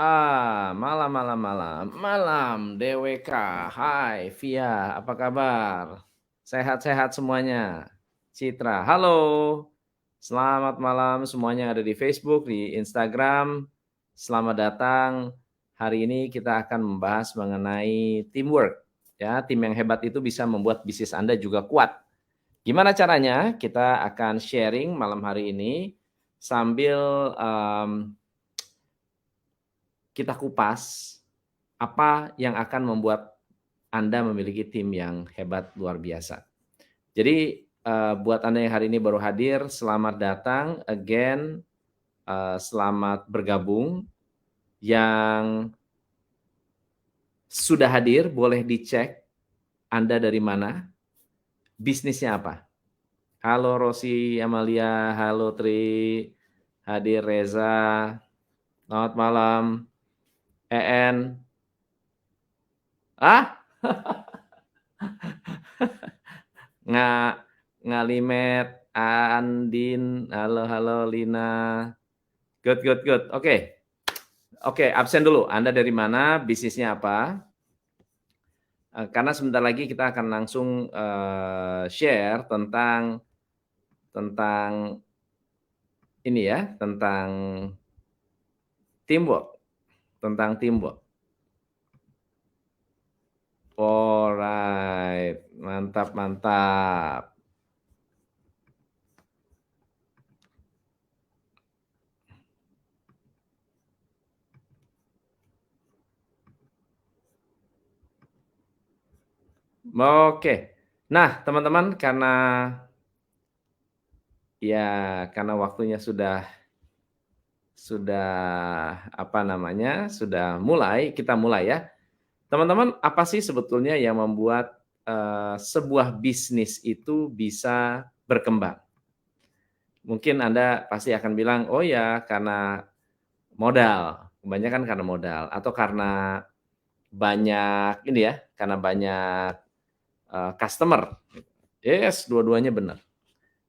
Malam malam malam. Malam DWK. Hai Via, apa kabar? Sehat-sehat semuanya? Citra, halo. Selamat malam semuanya yang ada di Facebook, di Instagram. Selamat datang. Hari ini kita akan membahas mengenai teamwork. Ya, tim yang hebat itu bisa membuat bisnis Anda juga kuat. Gimana caranya? Kita akan sharing malam hari ini sambil kita kupas apa yang akan membuat Anda memiliki tim yang hebat luar biasa. Jadi buat Anda yang hari ini baru hadir, selamat datang again, selamat bergabung. Yang sudah hadir boleh dicek Anda dari mana, bisnisnya apa. Halo Rosi, Amalia, halo Tri, hadir Reza, selamat malam, EN. Ah, Nga Ngalimet, Andin, halo halo Lina. Good good good. Oke. Oke, absen dulu. Anda dari mana? Bisnisnya apa? Karena sebentar lagi kita akan langsung share tentang ini ya, tentang teamwork, tentang teamwork. Alright, mantap mantap. Oke. Nah, teman-teman, karena waktunya sudah apa namanya, sudah mulai, kita mulai ya. Teman-teman, apa sih sebetulnya yang membuat sebuah bisnis itu bisa berkembang? Mungkin Anda pasti akan bilang, "Oh ya, karena modal." Kebanyakan karena modal atau karena banyak ini ya, karena banyak customer. Yes, dua-duanya benar.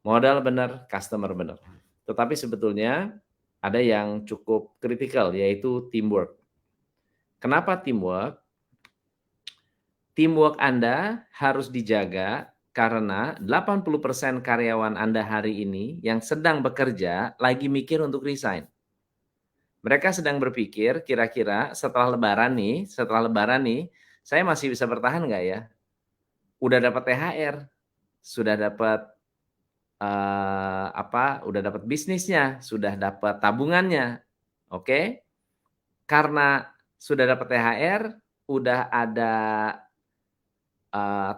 Modal benar, customer benar. Tetapi sebetulnya ada yang cukup kritikal, yaitu teamwork. Kenapa teamwork? Teamwork Anda harus dijaga karena 80% karyawan Anda hari ini yang sedang bekerja lagi mikir untuk resign. Mereka sedang berpikir kira-kira setelah lebaran nih, saya masih bisa bertahan nggak ya? Udah dapat THR, sudah dapat udah dapat bisnisnya, sudah dapat tabungannya, oke? Karena sudah dapat THR, udah ada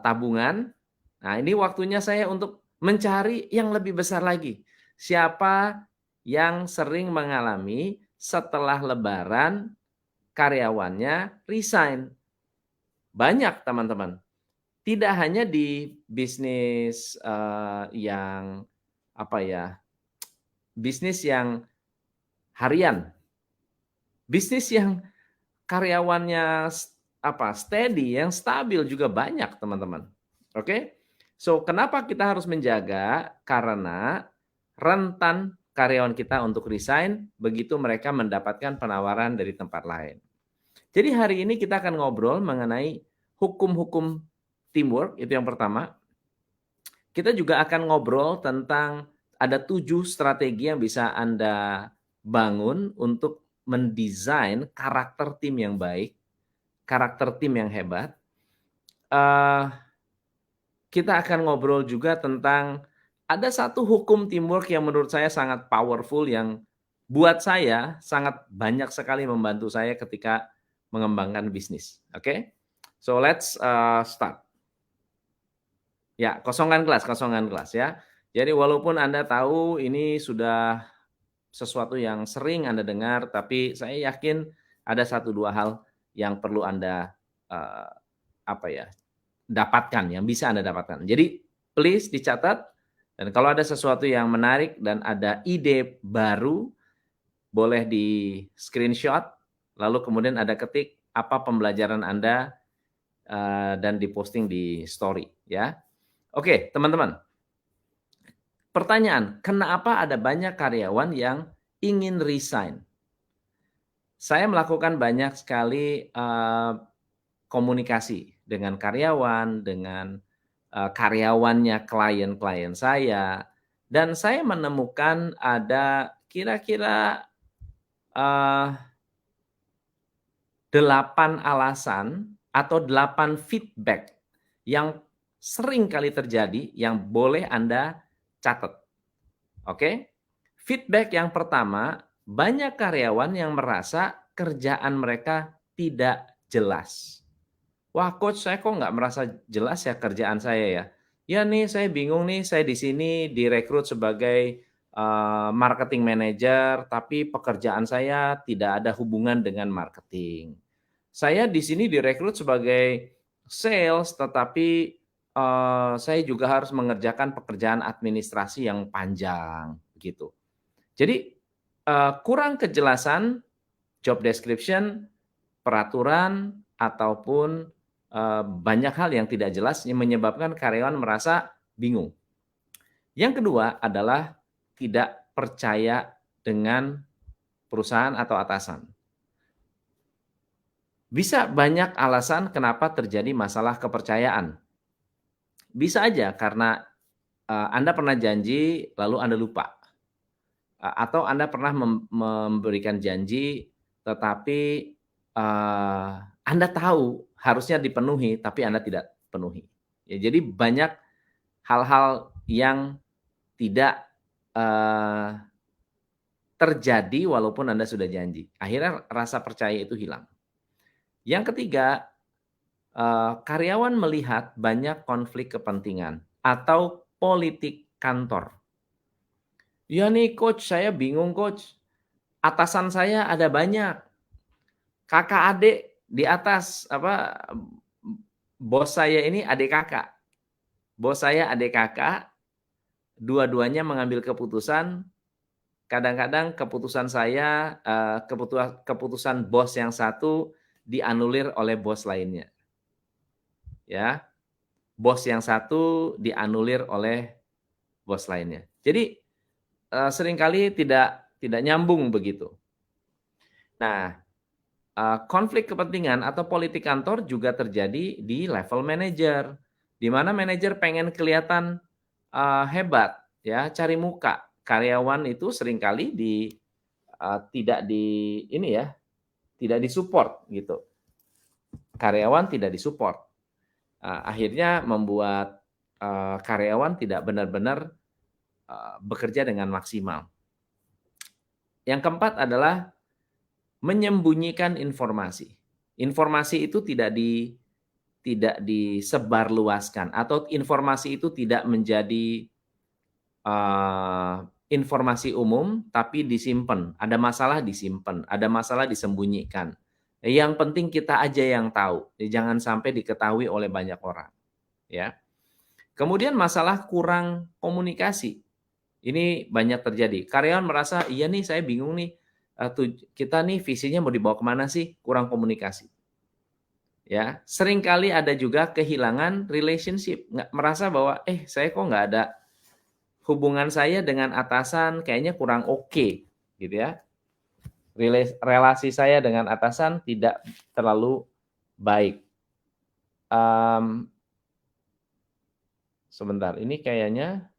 tabungan. Nah, ini waktunya saya untuk mencari yang lebih besar lagi. Siapa yang sering mengalami setelah lebaran karyawannya resign? Banyak, teman-teman. Tidak hanya di bisnis yang apa ya? Bisnis yang harian. Bisnis yang karyawannya steady, yang stabil juga banyak, teman-teman. Oke? So, kenapa kita harus menjaga? Karena rentan karyawan kita untuk resign begitu mereka mendapatkan penawaran dari tempat lain. Jadi hari ini kita akan ngobrol mengenai hukum-hukum teamwork, itu yang pertama. Kita juga akan ngobrol tentang ada 7 strategi yang bisa Anda bangun untuk mendesain karakter tim yang baik, karakter tim yang hebat. Kita akan ngobrol juga tentang ada satu hukum teamwork yang menurut saya sangat powerful yang buat saya sangat banyak sekali membantu saya ketika mengembangkan bisnis. Oke? So let's start. Ya, kosongkan kelas ya. Jadi walaupun Anda tahu ini sudah sesuatu yang sering Anda dengar, tapi saya yakin ada satu dua hal yang perlu Anda eee, dapatkan, yang bisa Anda dapatkan. Jadi please dicatat, dan kalau ada sesuatu yang menarik dan ada ide baru, boleh di-screenshot, lalu kemudian Anda ketik apa pembelajaran Anda dan diposting di story ya. Oke, teman-teman. Pertanyaan, kenapa ada banyak karyawan yang ingin resign? saya melakukan banyak sekali komunikasi dengan karyawan, dengan karyawannya klien-klien saya, dan saya menemukan ada kira-kira 8 alasan atau 8 feedback yang sering kali terjadi yang boleh Anda catat, oke? Feedback yang pertama, banyak karyawan yang merasa kerjaan mereka tidak jelas. "Wah, coach, saya kok nggak merasa jelas ya kerjaan saya ya? Ya nih, saya bingung nih, saya di sini direkrut sebagai marketing manager, tapi pekerjaan saya tidak ada hubungan dengan marketing. Saya di sini direkrut sebagai sales, tetapi saya juga harus mengerjakan pekerjaan administrasi yang panjang," gitu. Jadi, kurang kejelasan job description, peraturan, ataupun, banyak hal yang tidak jelas yang menyebabkan karyawan merasa bingung. Yang kedua adalah tidak percaya dengan perusahaan atau atasan. Bisa banyak alasan kenapa terjadi masalah kepercayaan. Bisa aja karena, Anda pernah janji lalu Anda lupa, atau Anda pernah memberikan janji tetapi, Anda tahu harusnya dipenuhi tapi Anda tidak penuhi. Ya, jadi banyak hal-hal yang tidak, eee, terjadi walaupun Anda sudah janji. Akhirnya rasa percaya itu hilang. Yang ketiga, karyawan melihat banyak konflik kepentingan atau politik kantor. "Ya nih coach, saya bingung coach, atasan saya ada banyak, kakak adik di atas apa, bos saya ini adik kakak. Bos saya adik kakak, dua-duanya mengambil keputusan, kadang-kadang keputusan saya, keputusan bos yang satu dianulir oleh bos lainnya, ya. Bos yang satu dianulir oleh bos lainnya. Jadi, seringkali tidak nyambung begitu. Nah, konflik kepentingan atau politik kantor juga terjadi di level manajer, di mana manajer pengen kelihatan, hebat ya, cari muka. Karyawan itu seringkali tidak ini ya, tidak di-support gitu. Karyawan tidak di-support, akhirnya membuat, karyawan tidak benar-benar, bekerja dengan maksimal. Yang keempat adalah menyembunyikan informasi. Informasi itu tidak disebarluaskan atau informasi itu tidak menjadi, informasi umum tapi disimpan. Ada masalah disimpan, ada masalah disembunyikan. Yang penting kita aja yang tahu, jangan sampai diketahui oleh banyak orang, ya. Kemudian masalah kurang komunikasi. Ini banyak terjadi. Karyawan merasa, "Iya nih saya bingung nih, kita nih visinya mau dibawa kemana sih?" Kurang komunikasi. Ya, seringkali ada juga kehilangan relationship, nggak merasa bahwa, saya kok nggak ada hubungan saya dengan atasan kayaknya kurang oke, gitu ya. Relasi saya dengan atasan tidak terlalu baik. Mmm, Sebentar, ini kayaknya,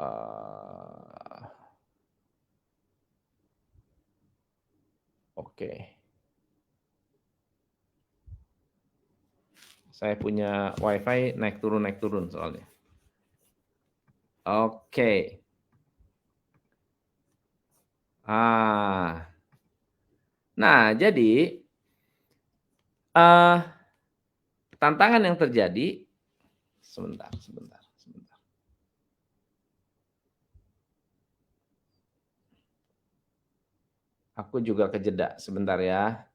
eee, oke. Saya punya WiFi naik turun soalnya. Oke. Ah. Nah, jadi, eee, tantangan yang terjadi sebentar. Aku juga kejeda, sebentar ya.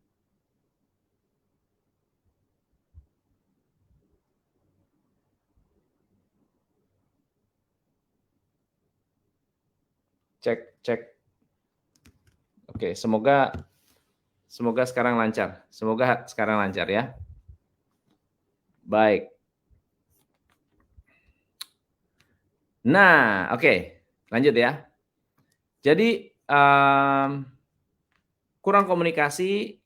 Cek cek. Oke, semoga semoga sekarang lancar. Semoga sekarang lancar ya. Baik. Nah, oke, lanjut ya. Jadi, mmm, kurang komunikasi,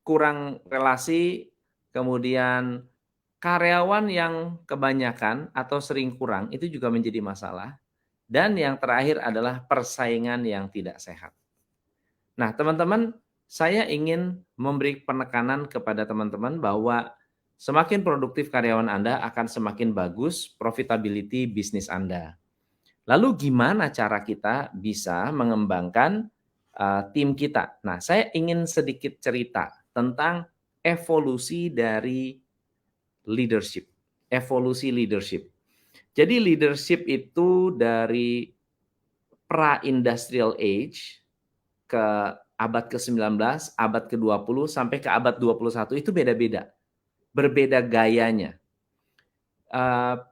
kurang relasi, kemudian karyawan yang kebanyakan atau sering kurang itu juga menjadi masalah, dan yang terakhir adalah persaingan yang tidak sehat. Nah, teman-teman, saya ingin memberi penekanan kepada teman-teman bahwa semakin produktif karyawan Anda akan semakin bagus profitability bisnis Anda. Lalu gimana cara kita bisa mengembangkan tim kita? Nah, saya ingin sedikit cerita tentang evolusi dari leadership. Evolusi leadership. Jadi leadership itu dari pra-industrial age ke abad ke-19, abad ke-20 sampai ke abad 21 itu beda-beda. Berbeda gayanya.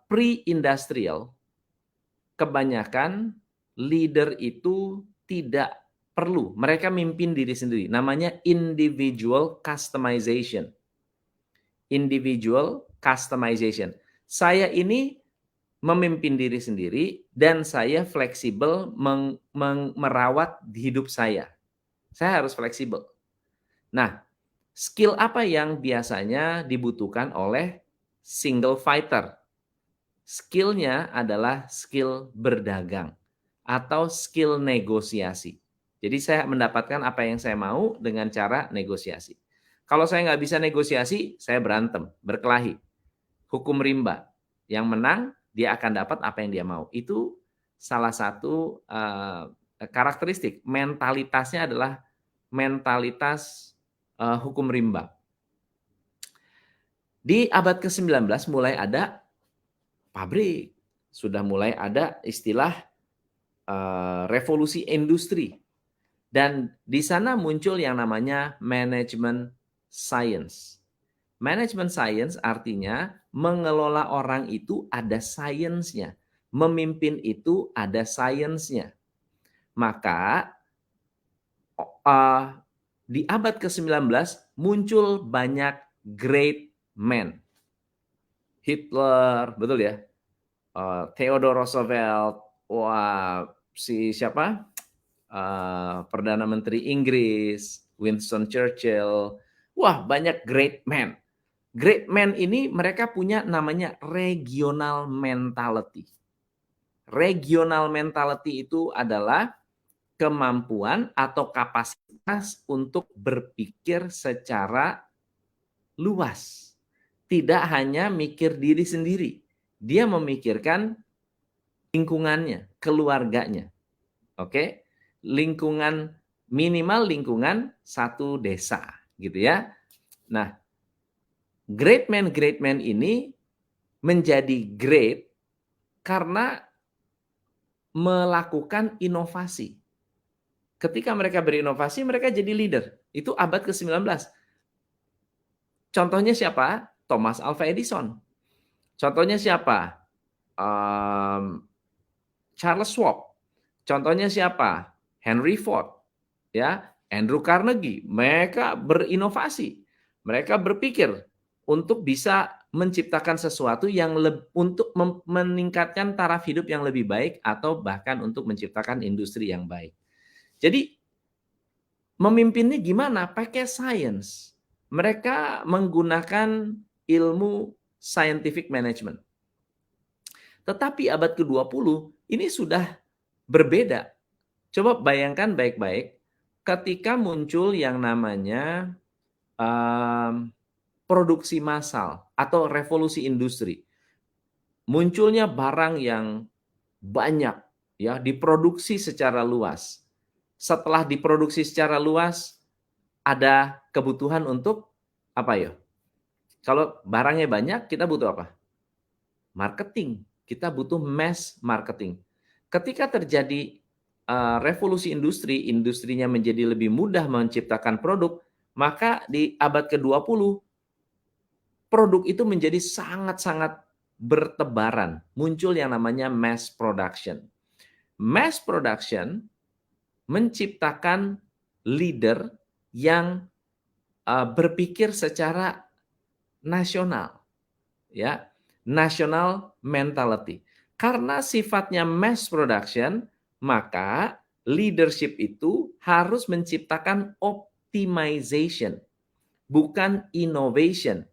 Pre-industrial, kebanyakan leader itu tidak perlu. Mereka mimpin diri sendiri. Namanya individual customization. Individual customization. Saya ini memimpin diri sendiri dan saya fleksibel merawat hidup saya. Saya harus fleksibel. Nah, skill apa yang biasanya dibutuhkan oleh single fighter? Skillnya adalah skill berdagang atau skill negosiasi. Jadi saya mendapatkan apa yang saya mau dengan cara negosiasi. Kalau saya nggak bisa negosiasi, saya berantem, berkelahi. Hukum rimba. Yang menang, dia akan dapat apa yang dia mau. Itu salah satu karakteristik. Mentalitasnya adalah mentalitas hukum rimba. Di abad ke-19 mulai ada pabrik, sudah mulai ada istilah revolusi industri. Dan di sana muncul yang namanya manajemen science. Manajemen science artinya mengelola orang itu ada sainsnya. Memimpin itu ada sainsnya. Maka di abad ke-19 muncul banyak great men. Hitler, betul ya? Theodore Roosevelt, wah si siapa? Perdana Menteri Inggris, Winston Churchill, wah banyak great men. Great men ini mereka punya namanya regional mentality. Regional mentality itu adalah kemampuan atau kapasitas untuk berpikir secara luas. Tidak hanya mikir diri sendiri. Dia memikirkan lingkungannya, keluarganya. Oke? Lingkungan, minimal lingkungan satu desa, gitu ya. Nah, great man ini menjadi great karena melakukan inovasi. Ketika mereka berinovasi, mereka jadi leader. Itu abad ke-19. Contohnya siapa? Thomas Alva Edison. Contohnya siapa? Charles Schwab. Contohnya siapa? Henry Ford. Ya, Andrew Carnegie. Mereka berinovasi. Mereka berpikir untuk bisa menciptakan sesuatu yang untuk meningkatkan taraf hidup yang lebih baik atau bahkan untuk menciptakan industri yang baik. Jadi memimpinnya gimana? Pakai science. Mereka menggunakan ilmu scientific management. Tetapi abad ke-20 ini sudah berbeda. Coba bayangkan baik-baik ketika muncul yang namanya produksi massal atau revolusi industri. Munculnya barang yang banyak ya diproduksi secara luas. Setelah diproduksi secara luas ada kebutuhan untuk apa ya? Kalau barangnya banyak kita butuh apa? Marketing. Kita butuh mass marketing. Ketika terjadi revolusi industri, industrinya menjadi lebih mudah menciptakan produk, maka di abad ke-20 produk itu menjadi sangat-sangat bertebaran. Muncul yang namanya mass production. Mass production menciptakan leader yang berpikir secara nasional, ya, national mentality. Karena sifatnya mass production, maka Leadership itu harus menciptakan optimization, bukan innovation.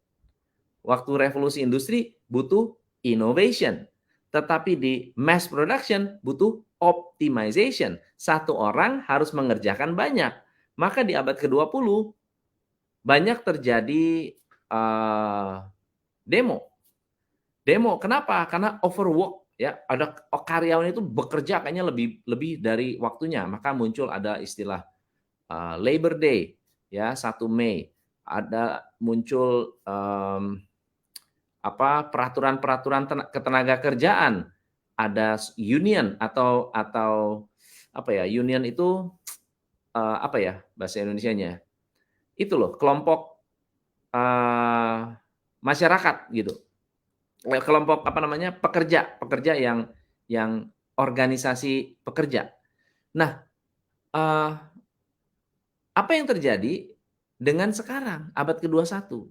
Waktu revolusi industri butuh innovation, tetapi di mass production butuh optimization. Satu orang harus mengerjakan banyak. Maka di abad ke-20 banyak terjadi demo. Demo kenapa? Karena overwork, ya. Ada karyawan itu bekerja kayaknya lebih dari waktunya, maka muncul ada istilah Labor Day, ya, 1 Mei. Ada muncul peraturan-peraturan ketenaga kerjaan, ada union atau apa ya, union itu apa ya bahasa Indonesianya? Itu loh, kelompok masyarakat gitu. Kelompok apa namanya? pekerja yang organisasi pekerja. Nah, apa yang terjadi dengan sekarang abad ke-21?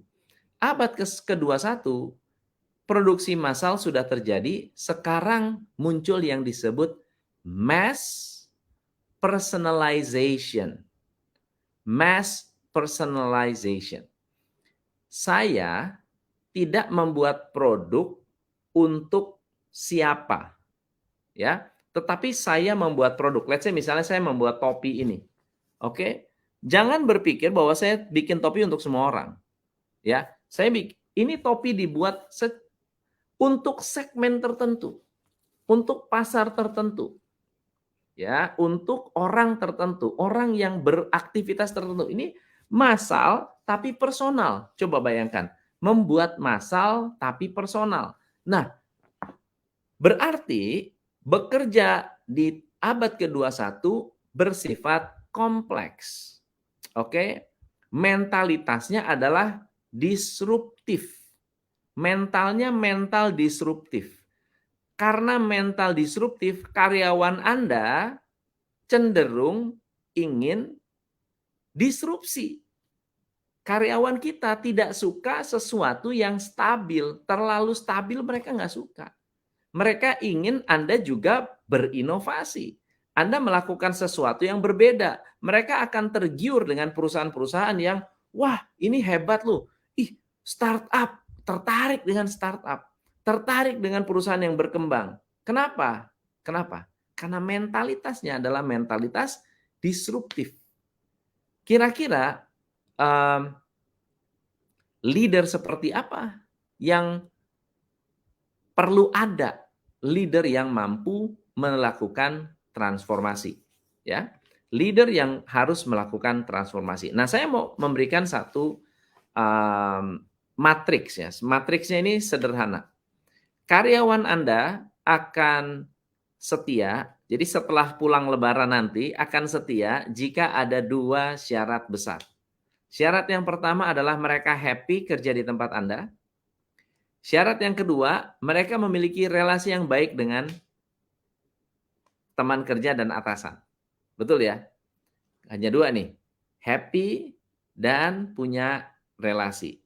Abad ke-21 produksi massal sudah terjadi, sekarang muncul yang disebut mass personalization. Mass personalization. Saya tidak membuat produk untuk siapa, ya, tetapi saya membuat produk. Let's say misalnya saya membuat topi ini, oke? Jangan berpikir bahwa saya bikin topi untuk semua orang, ya. Ini topi dibuat untuk segmen tertentu, untuk pasar tertentu, ya, untuk orang tertentu, orang yang beraktivitas tertentu. Ini massal tapi personal. Coba bayangkan, membuat massal tapi personal. Nah, berarti bekerja di abad ke-21 bersifat kompleks. Oke? Mentalitasnya adalah disruptif. Mentalnya mental disruptif. Karena mental disruptif, karyawan Anda cenderung ingin disrupsi. Karyawan kita tidak suka sesuatu yang stabil. Terlalu stabil mereka nggak suka. Mereka ingin Anda juga berinovasi. Anda melakukan sesuatu yang berbeda. Mereka akan tergiur dengan perusahaan-perusahaan yang, wah ini hebat loh. Ih, startup. Tertarik dengan startup. Tertarik dengan perusahaan yang berkembang. Kenapa? Kenapa? Karena mentalitasnya adalah mentalitas disruptif. Kira-kira leader seperti apa yang perlu ada? Leader yang mampu melakukan transformasi, ya. Leader yang harus melakukan transformasi. Nah, saya mau memberikan satu matriks, ya. Matriksnya ini sederhana. Karyawan Anda akan setia, jadi setelah pulang lebaran nanti akan setia jika ada 2 syarat besar. Syarat yang pertama adalah mereka happy kerja di tempat Anda. Syarat yang kedua, mereka memiliki relasi yang baik dengan teman kerja dan atasan. Betul ya? Hanya 2 nih, happy dan punya relasi.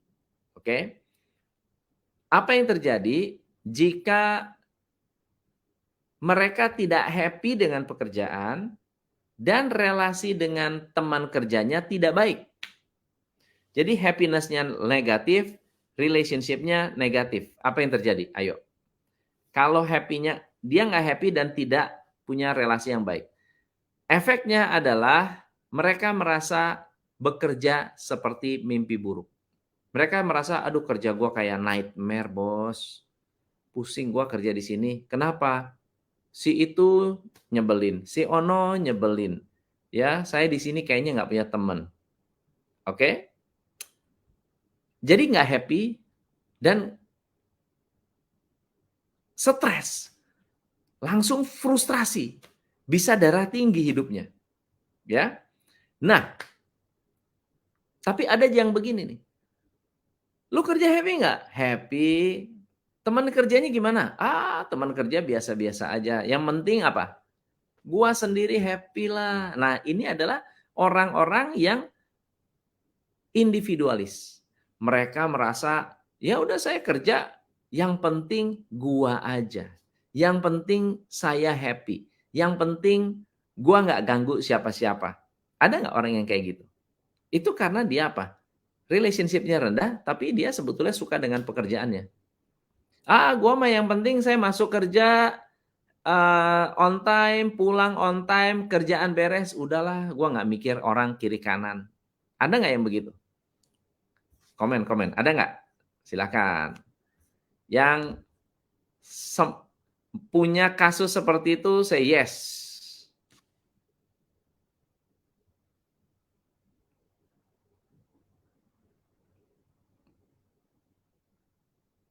Oke? Apa yang terjadi jika mereka tidak happy dengan pekerjaan dan relasi dengan teman kerjanya tidak baik? Jadi happiness-nya negatif, relationship-nya negatif. Apa yang terjadi? Ayo. Kalau happy-nya, dia nggak happy dan tidak punya relasi yang baik. Efeknya adalah mereka merasa bekerja seperti mimpi buruk. Mereka merasa, aduh kerja gue kayak nightmare bos. Pusing gue kerja di sini. Kenapa? Si itu nyebelin, si ono nyebelin. Ya, saya di sini kayaknya nggak punya teman. Oke? Jadi nggak happy dan stres. Langsung frustrasi. Bisa darah tinggi hidupnya. Ya. Nah, tapi ada yang begini nih. Lu kerja happy nggak? Happy. Teman kerjanya gimana? Teman kerja biasa-biasa aja. Yang penting apa? Gua sendiri happy lah. Nah, ini adalah orang-orang yang individualis. Mereka merasa, ya udah saya kerja, yang penting gua aja. Yang penting saya happy. Yang penting Gua nggak ganggu siapa-siapa. Ada nggak orang yang kayak gitu? Itu karena dia apa? Relationship-nya rendah, tapi dia sebetulnya suka dengan pekerjaannya. Gua mah yang penting saya masuk kerja, on time, pulang on time, kerjaan beres, udahlah gua nggak mikir orang kiri kanan. Ada nggak yang begitu? Komen, ada nggak? Silakan. Yang punya kasus seperti itu, say yes.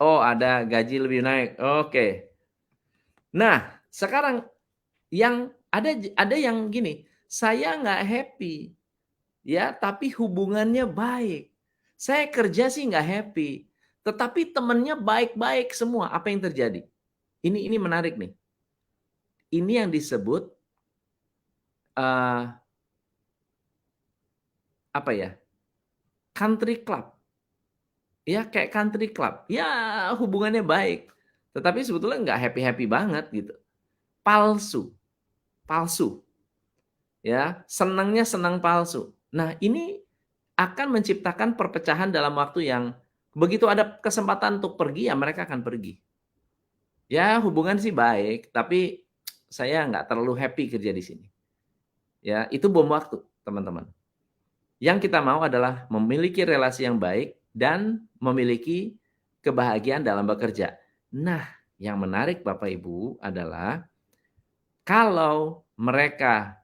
Oh, ada gaji lebih naik. Oke. Nah, sekarang yang ada yang gini, saya nggak happy, ya, tapi hubungannya baik. Saya kerja sih nggak happy, tetapi temennya baik-baik semua. Apa yang terjadi? Ini menarik nih. Ini yang disebut uh, apa ya? Country club. Ya kayak country club. Ya hubungannya baik, tetapi sebetulnya nggak happy-happy banget gitu. Palsu, palsu. Ya, senangnya senang palsu. Nah, ini akan menciptakan perpecahan dalam waktu yang begitu ada kesempatan untuk pergi, ya mereka akan pergi. Ya, hubungan sih baik, tapi saya nggak terlalu happy kerja di sini. Ya, itu bom waktu, teman-teman. Yang kita mau adalah memiliki relasi yang baik dan memiliki kebahagiaan dalam bekerja. Nah, yang menarik Bapak Ibu adalah kalau mereka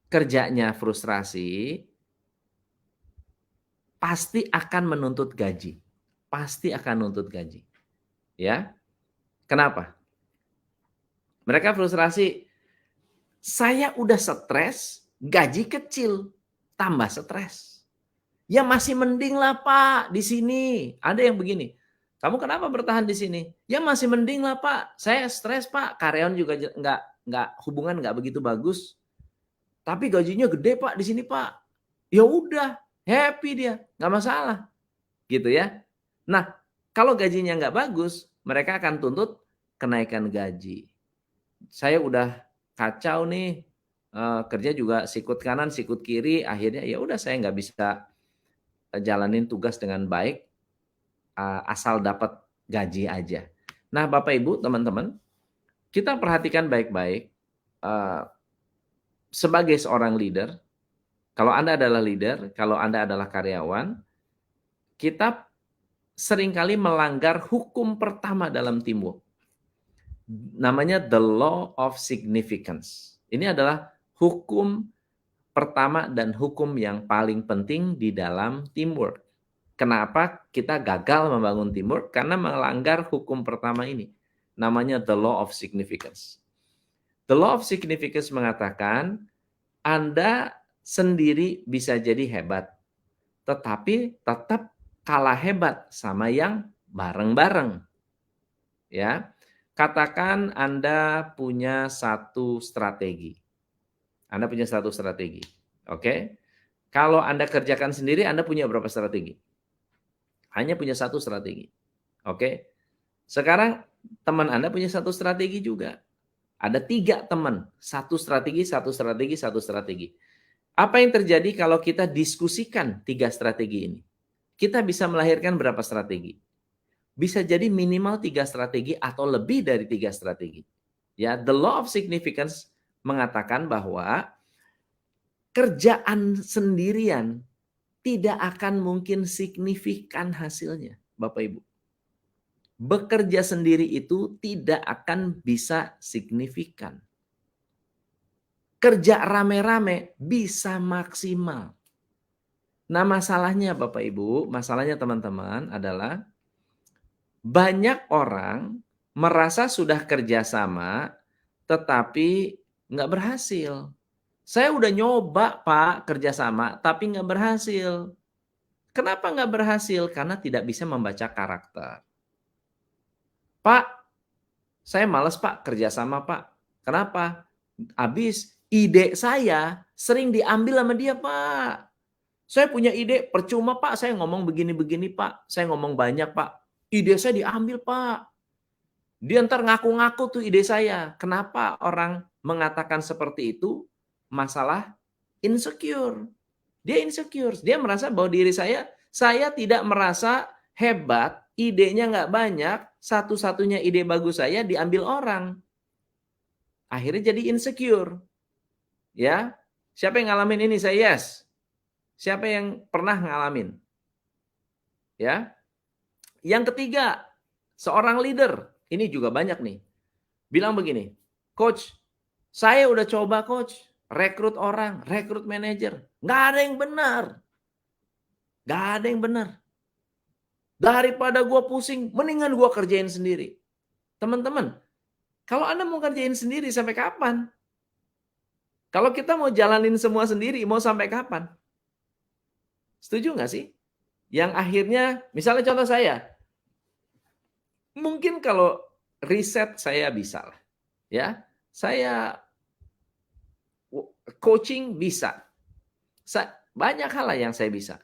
kerjanya frustrasi, pasti akan menuntut gaji. Pasti akan menuntut gaji. Ya. Kenapa? Mereka frustrasi, saya udah stres, gaji kecil, tambah stres. Ya masih mending lah Pak di sini. Ada yang begini, kamu kenapa bertahan di sini? Ya masih mending lah Pak, saya stres Pak, karyawan juga nggak hubungan nggak begitu bagus. Tapi gajinya gede Pak di sini Pak. Ya udah, happy dia, nggak masalah, gitu ya. Nah, kalau gajinya nggak bagus, mereka akan tuntut kenaikan gaji. Saya udah kacau nih, kerja juga sikut kanan, sikut kiri, akhirnya ya udah saya nggak bisa jalanin tugas dengan baik, asal dapat gaji aja. Nah, Bapak Ibu, teman-teman, kita perhatikan baik-baik, sebagai seorang leader, kalau Anda adalah leader, kalau Anda adalah karyawan, kita seringkali melanggar hukum pertama dalam teamwork. Namanya the law of significance. Ini adalah hukum pertama dan hukum yang paling penting di dalam teamwork. Kenapa kita gagal membangun teamwork? Karena melanggar hukum pertama ini. Namanya the law of significance. The law of significance mengatakan Anda sendiri bisa jadi hebat, tetapi tetap kalah hebat sama yang bareng-bareng. Ya. Katakan Anda punya satu strategi. Anda punya satu strategi. Oke. Kalau Anda kerjakan sendiri, Anda punya berapa strategi? Hanya punya satu strategi. Oke. Sekarang teman Anda punya satu strategi juga. Ada 3 teman. Satu strategi, satu strategi, satu strategi. Apa yang terjadi kalau kita diskusikan 3 strategi ini? Kita bisa melahirkan berapa strategi? Bisa jadi minimal 3 strategi atau lebih dari 3 strategi. Ya, the law of significance mengatakan bahwa kerjaan sendirian tidak akan mungkin signifikan hasilnya, Bapak Ibu. Bekerja sendiri itu tidak akan bisa signifikan. Kerja rame-rame bisa maksimal. Nah, masalahnya Bapak Ibu, masalahnya teman-teman adalah banyak orang merasa sudah kerjasama, tetapi nggak berhasil. Saya udah nyoba Pak kerjasama, tapi nggak berhasil. Kenapa nggak berhasil? Karena tidak bisa membaca karakter. Pak, saya males Pak kerjasama Pak. Kenapa? Habis ide saya sering diambil sama dia Pak. Saya punya ide, percuma Pak, saya ngomong begini-begini Pak. Saya ngomong banyak Pak. Ide saya diambil Pak. Dia ntar ngaku-ngaku tuh ide saya. Kenapa orang mengatakan seperti itu? masalah insecure. Dia insecure, dia merasa bahwa diri saya tidak merasa hebat, idenya nggak banyak, satu-satunya ide bagus saya diambil orang. Akhirnya jadi insecure. Ya, siapa yang ngalamin ini? Saya yes. Siapa yang pernah ngalamin? Ya. Yang ketiga, seorang leader. Ini juga banyak nih. Bilang begini, coach, saya udah coba coach, rekrut orang, rekrut manajer. Nggak ada yang benar. Nggak ada yang benar. Daripada gue pusing, mendingan gue kerjain sendiri. Teman-teman, kalau Anda mau kerjain sendiri sampai kapan? Kalau kita mau jalanin semua sendiri, mau sampai kapan? Setuju nggak sih? Yang akhirnya, misalnya contoh saya, mungkin kalau riset saya bisa lah. Ya, saya coaching bisa. Banyak hal lah yang saya bisa.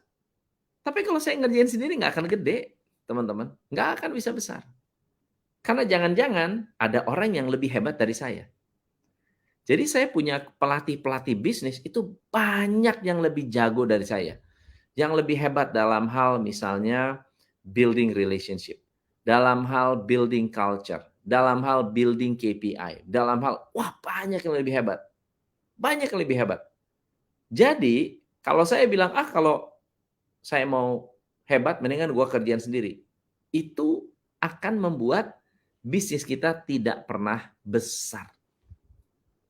Tapi kalau saya ngerjain sendiri nggak akan gede, teman-teman. Nggak akan bisa besar. Karena jangan-jangan ada orang yang lebih hebat dari saya. Jadi saya punya pelatih-pelatih bisnis itu banyak yang lebih jago dari saya. Yang lebih hebat dalam hal misalnya building relationship, dalam hal building culture, dalam hal building KPI, dalam hal, wah banyak yang lebih hebat. Banyak yang lebih hebat. Jadi kalau saya bilang, kalau saya mau hebat, mendingan gua kerjaan sendiri. Itu akan membuat bisnis kita tidak pernah besar.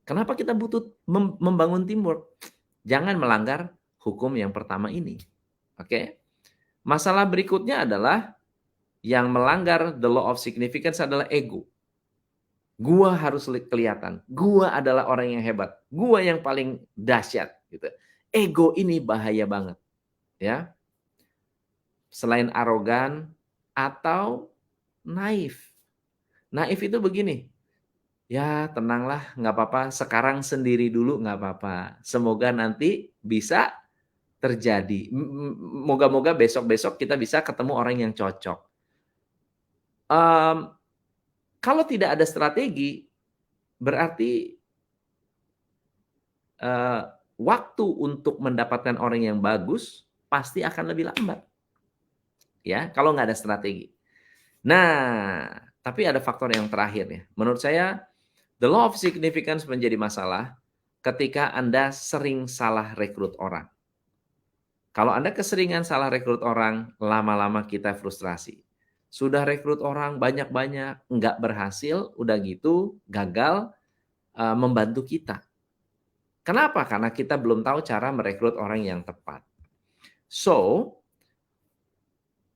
Kenapa kita butuh membangun teamwork? Jangan melanggar hukum yang pertama ini. Oke. Masalah berikutnya adalah yang melanggar the law of significance adalah ego. Gua harus kelihatan. Gua adalah orang yang hebat. Gua yang paling dahsyat gitu. Ego ini bahaya banget, ya. Selain arogan atau naif. Naif itu begini, ya tenanglah, nggak apa-apa, sekarang sendiri dulu nggak apa-apa. Semoga nanti bisa terjadi. Moga-moga besok-besok kita bisa ketemu orang yang cocok. Kalau tidak ada strategi, berarti waktu untuk mendapatkan orang yang bagus pasti akan lebih lambat. Ya, kalau nggak ada strategi. Nah, tapi ada faktor yang terakhir ya. Menurut saya, the law of significance menjadi masalah ketika Anda sering salah rekrut orang. Kalau Anda keseringan salah rekrut orang, lama-lama kita frustrasi. Sudah rekrut orang banyak-banyak, nggak berhasil, udah gitu gagal membantu kita. Kenapa? Karena kita belum tahu cara merekrut orang yang tepat. So,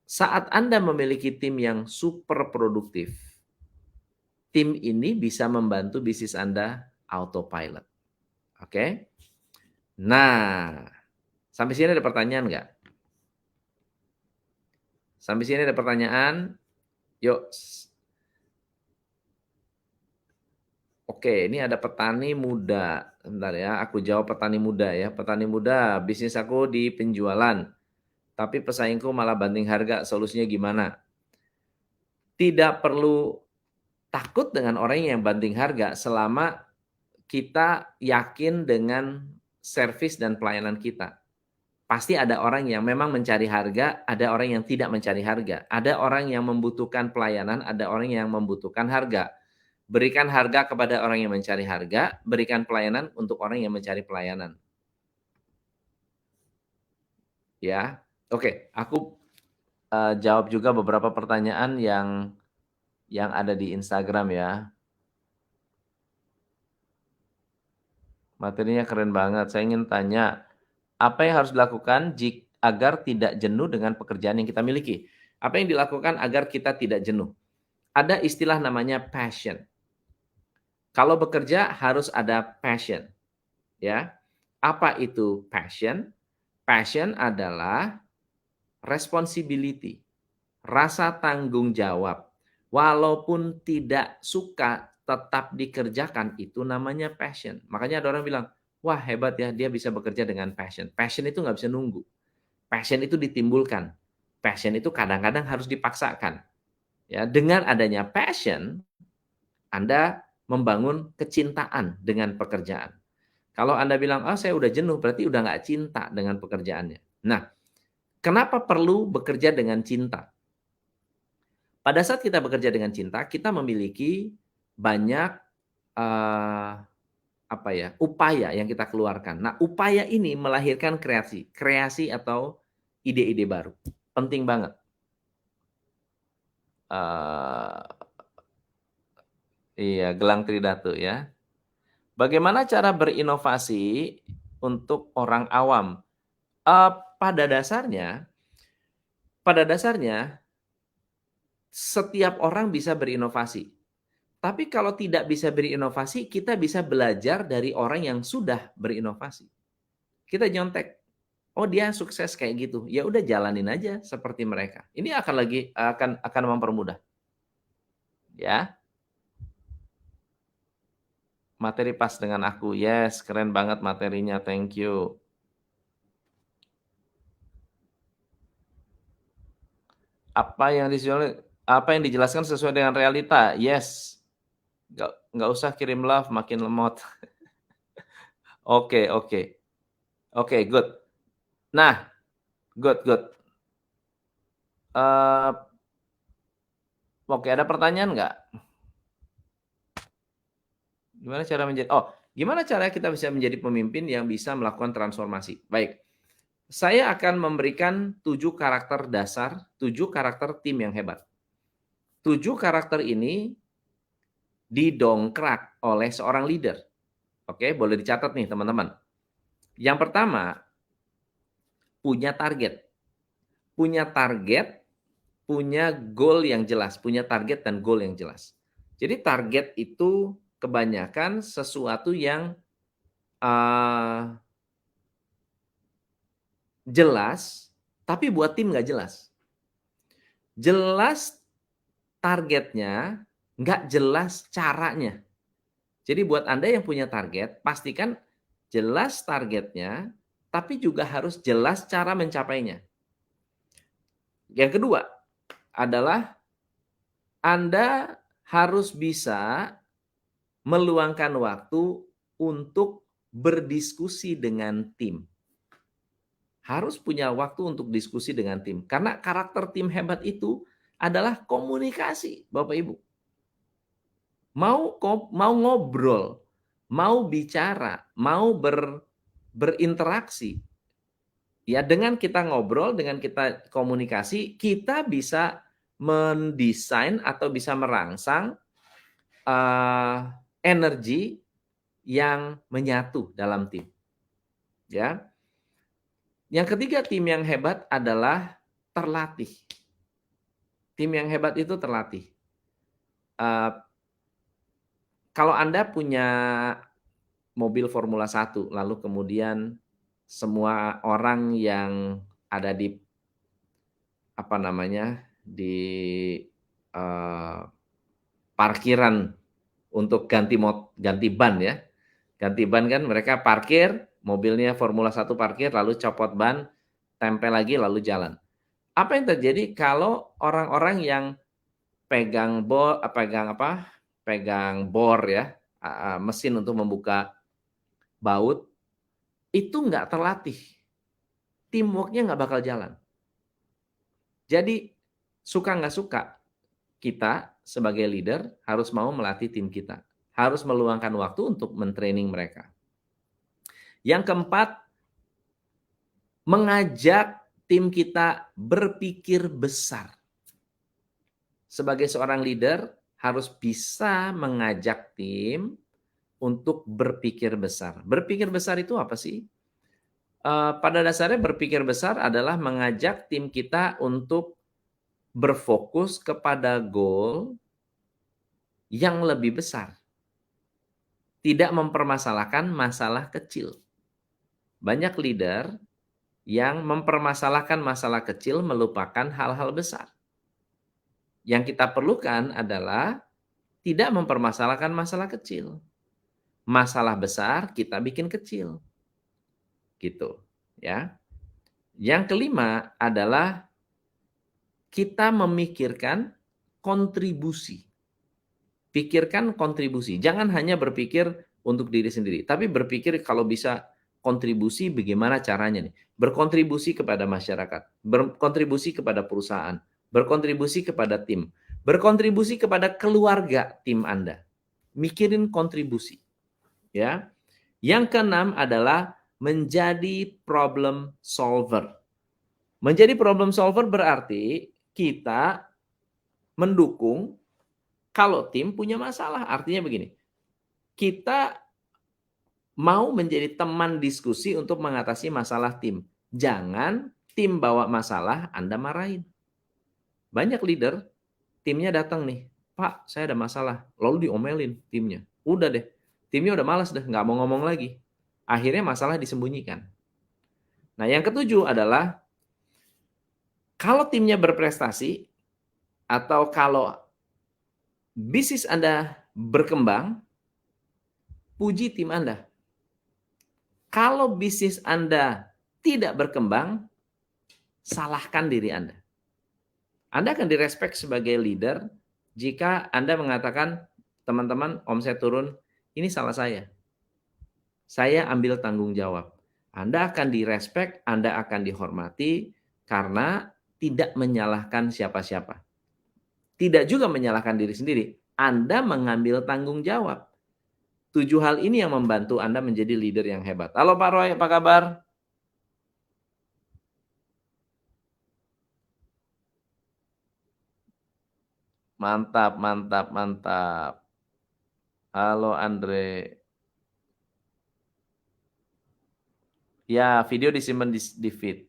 saat Anda memiliki tim yang super produktif, tim ini bisa membantu bisnis Anda autopilot. Oke? Nah, sampai sini ada pertanyaan nggak? Sampai sini ada pertanyaan? Yuk. Oke, ini ada petani muda. Bentar ya, aku jawab petani muda ya. Petani muda, bisnis aku di penjualan. Tapi pesaingku malah banting harga, solusinya gimana? Tidak perlu takut dengan orang yang banting harga selama kita yakin dengan servis dan pelayanan kita. Pasti ada orang yang memang mencari harga, ada orang yang tidak mencari harga. Ada orang yang membutuhkan pelayanan, ada orang yang membutuhkan harga. Berikan harga kepada orang yang mencari harga, berikan pelayanan untuk orang yang mencari pelayanan. Ya, oke, aku jawab juga beberapa pertanyaan yang ada di Instagram ya. Materinya keren banget. Saya ingin tanya, apa yang harus dilakukan agar tidak jenuh dengan pekerjaan yang kita miliki? Apa yang dilakukan agar kita tidak jenuh? Ada istilah namanya passion. Kalau bekerja harus ada passion. Ya. Apa itu passion? Passion adalah responsibility, rasa tanggung jawab. Walaupun tidak suka, tetap dikerjakan, itu namanya passion. Makanya ada orang bilang, wah hebat ya, dia bisa bekerja dengan passion. Passion itu nggak bisa nunggu. Passion itu ditimbulkan. Passion itu kadang-kadang harus dipaksakan. Ya, dengan adanya passion, Anda membangun kecintaan dengan pekerjaan. Kalau Anda bilang, "Oh, saya udah jenuh," berarti udah nggak cinta dengan pekerjaannya. Nah, kenapa perlu bekerja dengan cinta? Pada saat kita bekerja dengan cinta, kita memiliki banyak, eee, apa ya, upaya yang kita keluarkan. Nah, upaya ini melahirkan kreasi, kreasi atau ide-ide baru. Penting banget. Eee, iya, gelang tridatu ya. Bagaimana cara berinovasi untuk orang awam? Eee, pada dasarnya pada dasarnya setiap orang bisa berinovasi. Tapi kalau tidak bisa berinovasi, kita bisa belajar dari orang yang sudah berinovasi. Kita nyontek, oh dia sukses kayak gitu, ya udah jalanin aja seperti mereka. Ini akan mempermudah, ya. Materi pas dengan aku, yes, keren banget materinya, thank you. Apa yang dijelaskan sesuai dengan realita, yes. Nggak usah kirim love makin lemot. Oke, oke. Oke, good. Nah, good, good. Eee, oke, ada pertanyaan nggak? Gimana cara kita bisa menjadi pemimpin yang bisa melakukan transformasi? Baik, saya akan memberikan 7 karakter dasar, 7 karakter tim yang hebat. 7 karakter ini didongkrak oleh seorang leader. Oke, boleh dicatat nih teman-teman. Yang pertama, punya target. Punya target, punya goal yang jelas, punya target dan goal yang jelas. Jadi target itu kebanyakan sesuatu yang uh, jelas, tapi buat tim nggak jelas. Jelas targetnya, nggak jelas caranya. Jadi buat Anda yang punya target, pastikan jelas targetnya, tapi juga harus jelas cara mencapainya. Yang kedua adalah Anda harus bisa meluangkan waktu untuk berdiskusi dengan tim. Harus punya waktu untuk diskusi dengan tim. Karena karakter tim hebat itu adalah komunikasi, Bapak Ibu. Mau ngobrol, mau bicara, mau berinteraksi. Ya, dengan kita ngobrol, dengan kita komunikasi, kita bisa mendesain atau bisa merangsang energi yang menyatu dalam tim. Ya. Yang ketiga, tim yang hebat adalah terlatih. Tim yang hebat itu terlatih. Kalau Anda punya mobil Formula 1, lalu kemudian semua orang yang ada di apa namanya, di parkiran untuk ganti ban ya. Ganti ban kan mereka parkir, mobilnya Formula 1 parkir, lalu copot ban, tempel lagi, lalu jalan. Apa yang terjadi kalau orang-orang yang pegang bor ya, mesin untuk membuka baut, itu nggak terlatih. Teamwork-nya nggak bakal jalan. Jadi, suka nggak suka, kita sebagai leader harus mau melatih tim kita. Harus meluangkan waktu untuk mentraining mereka. Yang keempat, mengajak tim kita berpikir besar. Sebagai seorang leader, harus bisa mengajak tim untuk berpikir besar. Berpikir besar itu apa sih? Pada dasarnya berpikir besar adalah mengajak tim kita untuk berfokus kepada goal yang lebih besar. Tidak mempermasalahkan masalah kecil. Banyak leader yang mempermasalahkan masalah kecil melupakan hal-hal besar. Yang kita perlukan adalah tidak mempermasalahkan masalah kecil. Masalah besar kita bikin kecil. Gitu, ya. Yang kelima adalah kita memikirkan kontribusi. Pikirkan kontribusi. Jangan hanya berpikir untuk diri sendiri, tapi berpikir kalau bisa kontribusi bagaimana caranya nih. Berkontribusi kepada masyarakat, berkontribusi kepada perusahaan, berkontribusi kepada tim, berkontribusi kepada keluarga tim Anda. Mikirin kontribusi, ya. Yang keenam adalah menjadi problem solver. Menjadi problem solver berarti kita mendukung kalau tim punya masalah. Artinya begini, kita mau menjadi teman diskusi untuk mengatasi masalah tim. Jangan tim bawa masalah, Anda marahin. Banyak leader, timnya datang nih, Pak, saya ada masalah. Lalu diomelin timnya. Udah deh, timnya udah malas deh, nggak mau ngomong lagi. Akhirnya masalah disembunyikan. Nah, yang ketujuh adalah kalau timnya berprestasi atau kalau bisnis Anda berkembang, puji tim Anda. Kalau bisnis Anda tidak berkembang, salahkan diri Anda. Anda akan direspek sebagai leader jika Anda mengatakan, teman-teman, omset turun, ini salah saya. Saya ambil tanggung jawab. Anda akan direspek, Anda akan dihormati karena tidak menyalahkan siapa-siapa. Tidak juga menyalahkan diri sendiri. Anda mengambil tanggung jawab. 7 hal ini yang membantu Anda menjadi leader yang hebat. Halo Pak Roy, apa kabar? Mantap, mantap, mantap. Halo Andre. Ya, video disimpan di feed.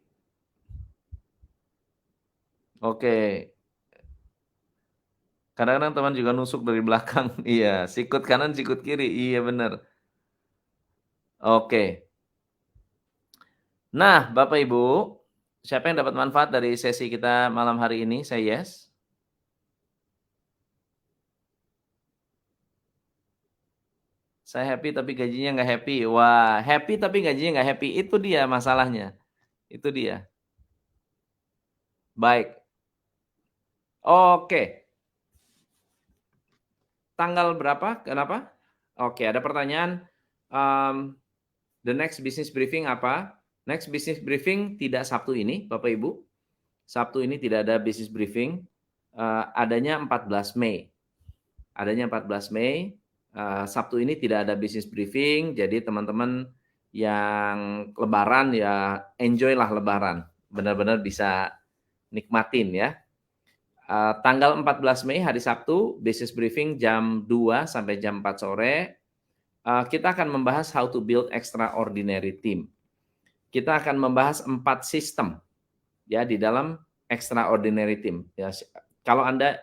Oke. Kadang-kadang teman juga nusuk dari belakang. Iya, sikut kanan, sikut kiri. Iya, benar. Oke. Nah, Bapak Ibu, siapa yang dapat manfaat dari sesi kita malam hari ini? Saya yes. Saya happy tapi gajinya nggak happy. Wah, happy tapi gajinya nggak happy. Itu dia masalahnya. Itu dia. Baik. Oke. Tanggal berapa? Kenapa? Oke, ada pertanyaan. The next business briefing apa? Next business briefing tidak Sabtu ini, Bapak Ibu. Sabtu ini tidak ada business briefing. Adanya 14 Mei. Adanya 14 Mei. Sabtu ini tidak ada business briefing. Jadi teman-teman yang lebaran ya enjoy lah lebaran. Benar-benar bisa nikmatin ya. Tanggal 14 Mei hari Sabtu, business briefing jam 2 sampai jam 4 sore. Kita akan membahas how to build extraordinary team. Kita akan membahas 4 sistem ya di dalam extraordinary team. Ya, kalau Anda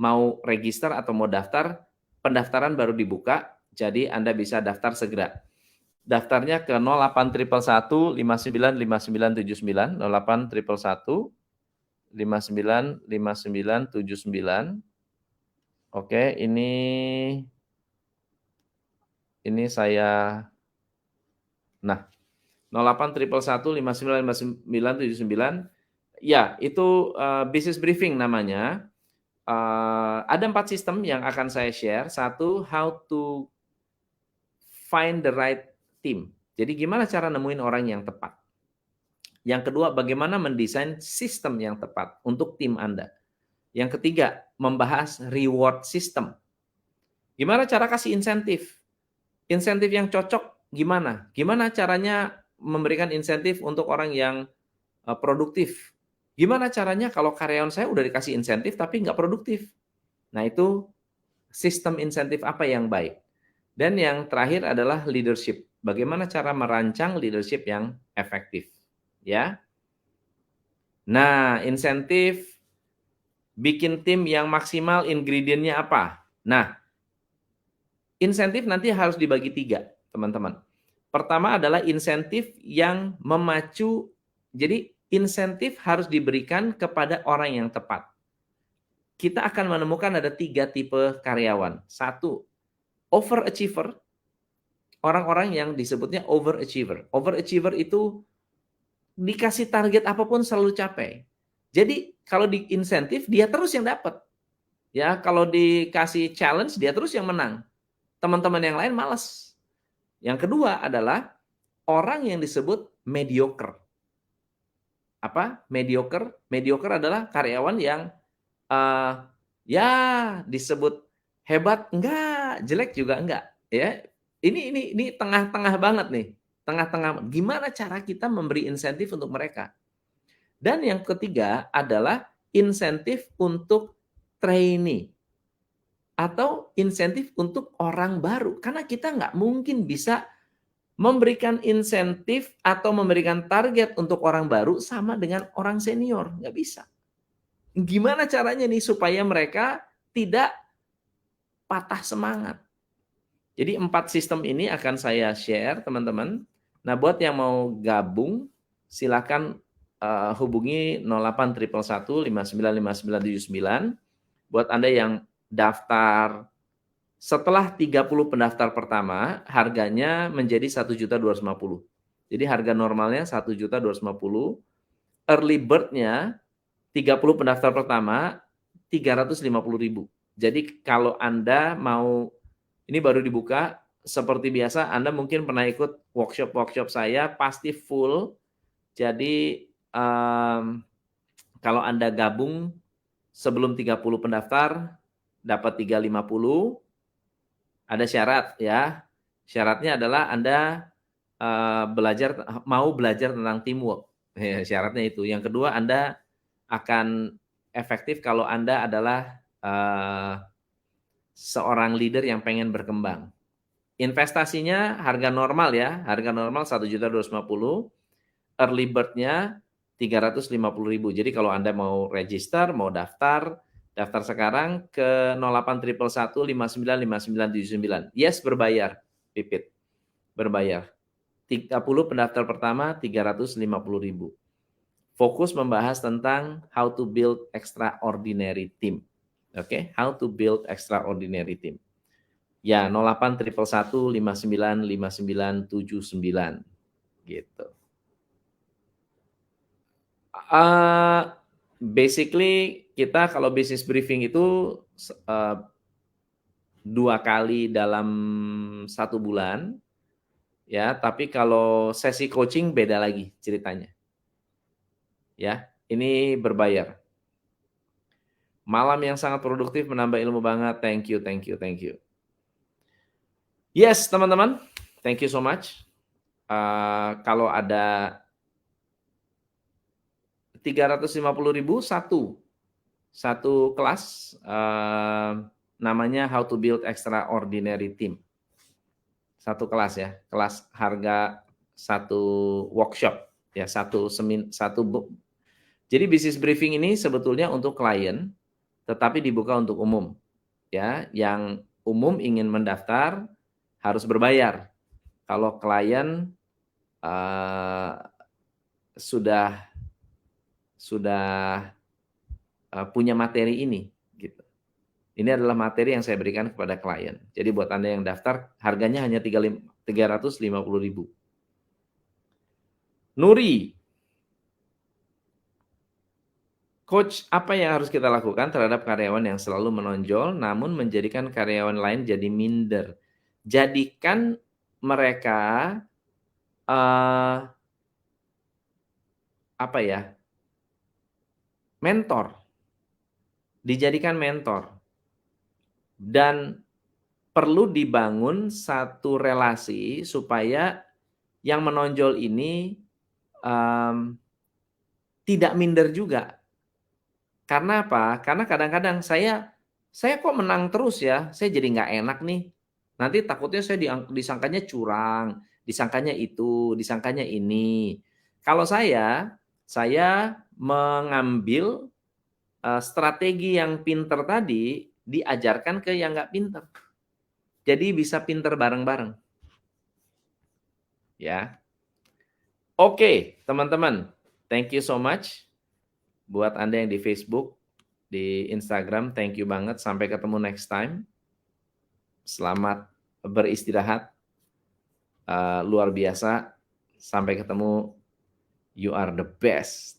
mau register atau mau daftar, pendaftaran baru dibuka, jadi Anda bisa daftar segera. Daftarnya ke 0811 595979, 0811 595979. Oke, ini saya. Nah, 0811 595979. Ya, itu business briefing namanya. Ada 4 sistem yang akan saya share. Satu, how to find the right team. Jadi gimana cara nemuin orang yang tepat. Yang kedua, bagaimana mendesain sistem yang tepat untuk tim Anda. Yang ketiga, membahas reward system. Gimana cara kasih insentif? Insentif yang cocok gimana? Gimana caranya memberikan insentif untuk orang yang produktif? Gimana caranya kalau karyawan saya udah dikasih insentif tapi nggak produktif? Nah, itu sistem insentif apa yang baik? Dan yang terakhir adalah leadership. Bagaimana cara merancang leadership yang efektif? Ya. Nah, insentif bikin tim yang maksimal, ingredientnya apa? Nah, insentif nanti harus dibagi 3, teman-teman. Pertama adalah insentif yang memacu. Jadi insentif harus diberikan kepada orang yang tepat. Kita akan menemukan ada 3 tipe karyawan. 1, overachiever. Orang-orang yang disebutnya overachiever. Overachiever itu dikasih target apapun selalu capai. Jadi kalau di insentif dia terus yang dapat. Ya, kalau dikasih challenge dia terus yang menang. Teman-teman yang lain malas. Yang kedua adalah orang yang disebut mediocre. Apa? Mediocre? Mediocre adalah karyawan yang ya disebut hebat enggak, jelek juga enggak, ya. Ini tengah-tengah banget nih, tengah-tengah. Gimana cara kita memberi insentif untuk mereka? Dan yang ketiga adalah insentif untuk trainee atau insentif untuk orang baru. Karena kita nggak mungkin bisa memberikan insentif atau memberikan target untuk orang baru sama dengan orang senior, nggak bisa. Gimana caranya nih supaya mereka tidak patah semangat? Jadi 4 sistem ini akan saya share teman-teman. Nah buat yang mau gabung silakan hubungi 081115959979. Buat Anda yang daftar setelah 30 pendaftar pertama harganya menjadi 1.250.000. Jadi harga normalnya 1.250.000. Early bird-nya 30 pendaftar pertama 350.000. Jadi kalau Anda mau, ini baru dibuka, seperti biasa Anda mungkin pernah ikut workshop saya, pasti full. Jadi kalau Anda gabung sebelum 30 pendaftar dapat 350. Ada syarat ya. Syaratnya adalah Anda mau belajar tentang teamwork. Ya, syaratnya itu. Yang kedua, Anda akan efektif kalau Anda adalah seorang leader yang pengen berkembang. Investasinya harga normal ya, harga normal 1.250.000, early bird-nya 350.000. Jadi kalau Anda mau register, mau daftar sekarang ke 081115959979. Yes, berbayar, Pipit. Berbayar. 30 pendaftar pertama 350.000. Fokus membahas tentang how to build extraordinary team. Oke, how to build extraordinary team. Ya, 081115959979 gitu. Basically kita kalau business briefing itu 2 kali dalam 1 bulan, ya. Tapi kalau sesi coaching beda lagi ceritanya. Ya, ini berbayar. Malam yang sangat produktif, menambah ilmu banget. Thank you. Yes, teman-teman, thank you so much. Kalau ada 350.000 satu kelas, namanya How to Build Extraordinary Team. Satu kelas ya, kelas harga satu workshop ya, jadi business briefing ini sebetulnya untuk klien, tetapi dibuka untuk umum ya. Yang umum ingin mendaftar harus berbayar. Kalau klien sudah punya materi ini gitu. Ini adalah materi yang saya berikan kepada klien. Jadi buat Anda yang daftar harganya hanya 350.000. Nuri, Coach, apa yang harus kita lakukan terhadap karyawan yang selalu menonjol namun menjadikan karyawan lain jadi minder? Jadikan mereka mentor. Dijadikan mentor. Dan perlu dibangun satu relasi supaya yang menonjol ini tidak minder juga. Karena apa? Karena kadang-kadang saya kok menang terus ya, saya jadi nggak enak nih. Nanti takutnya saya disangkanya curang, disangkanya itu, disangkanya ini. Kalau saya mengambil strategi yang pinter tadi diajarkan ke yang nggak pinter. Jadi bisa pinter bareng-bareng. Ya. Oke, teman-teman. Thank you so much. Buat Anda yang di Facebook, di Instagram, thank you banget. Sampai ketemu next time. Selamat beristirahat. Luar biasa. Sampai ketemu. You are the best.